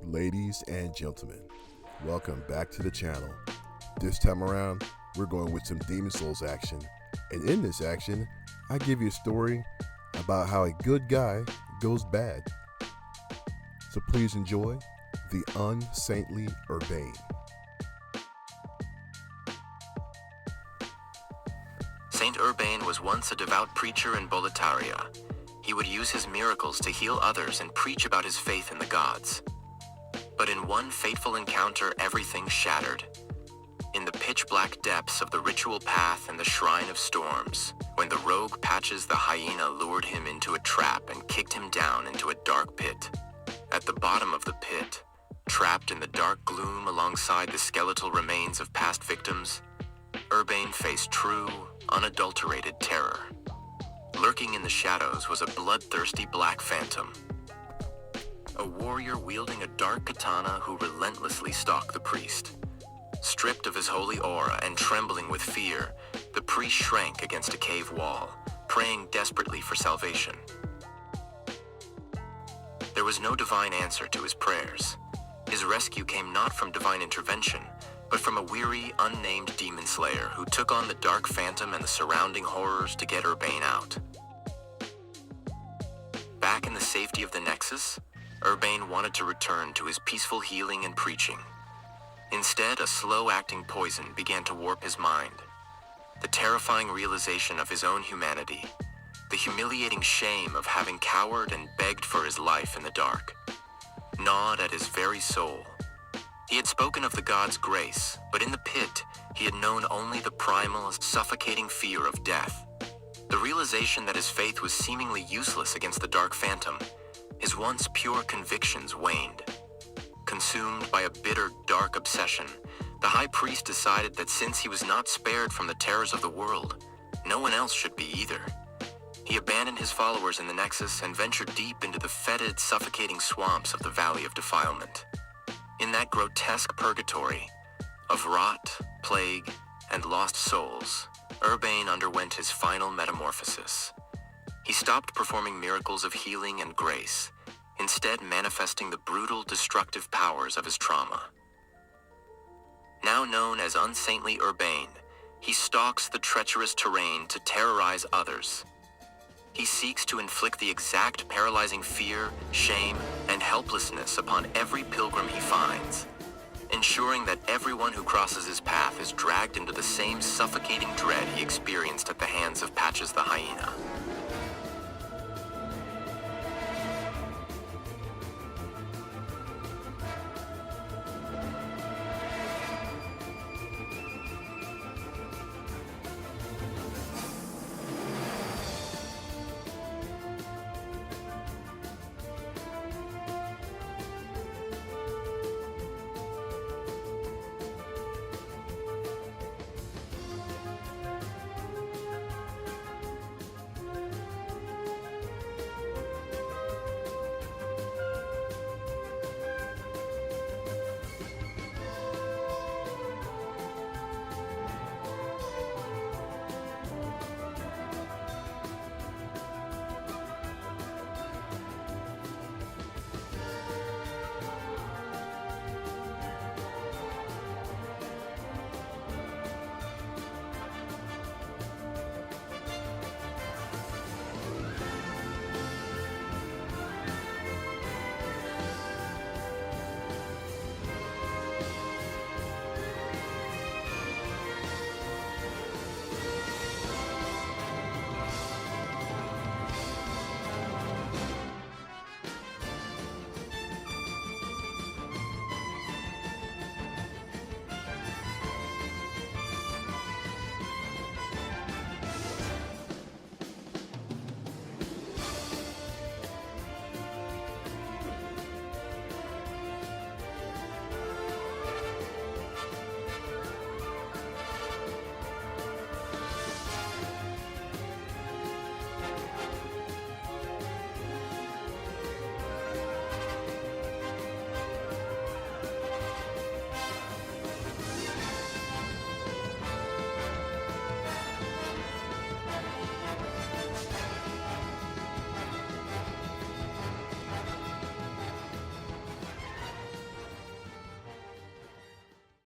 Ladies and gentlemen, welcome back to the channel. This time around, we're going with some Demon Souls action. And in this action, I give you a story about how a good guy goes bad. So please enjoy the Unsaintly Urbain. Saint Urbain was once a devout preacher in Boletaria. He would use his miracles to heal others and preach about his faith in the gods. But in one fateful encounter, everything shattered. In the pitch-black depths of the ritual path and the Shrine of Storms, when the rogue Patches the Hyena lured him into a trap and kicked him down into a dark pit. At the bottom of the pit, trapped in the dark gloom alongside the skeletal remains of past victims, Urbain faced true, unadulterated terror. Lurking in the shadows was a bloodthirsty black phantom, a warrior wielding a dark katana who relentlessly stalked the priest. Stripped of his holy aura and trembling with fear, the priest shrank against a cave wall, praying desperately for salvation. There was no divine answer to his prayers. His rescue came not from divine intervention, but from a weary, unnamed demon slayer who took on the dark phantom and the surrounding horrors to get Urbain out. Back in the safety of the Nexus, Urbain wanted to return to his peaceful healing and preaching. Instead, a slow-acting poison began to warp his mind. The terrifying realization of his own humanity, the humiliating shame of having cowered and begged for his life in the dark, gnawed at his very soul. He had spoken of the gods' grace, but in the pit, he had known only the primal, suffocating fear of death. The realization that his faith was seemingly useless against the dark phantom, his once pure convictions waned. Consumed by a bitter, dark obsession, the high priest decided that since he was not spared from the terrors of the world, no one else should be either. He abandoned his followers in the Nexus and ventured deep into the fetid, suffocating swamps of the Valley of Defilement. In that grotesque purgatory of rot, plague, and lost souls, Urbain underwent his final metamorphosis. He stopped performing miracles of healing and grace, instead manifesting the brutal, destructive powers of his trauma. Now known as Unsaintly Urbain, he stalks the treacherous terrain to terrorize others. He seeks to inflict the exact paralyzing fear, shame, and helplessness upon every pilgrim he finds, ensuring that everyone who crosses his path is dragged into the same suffocating dread he experienced at the hands of Patches the Hyena.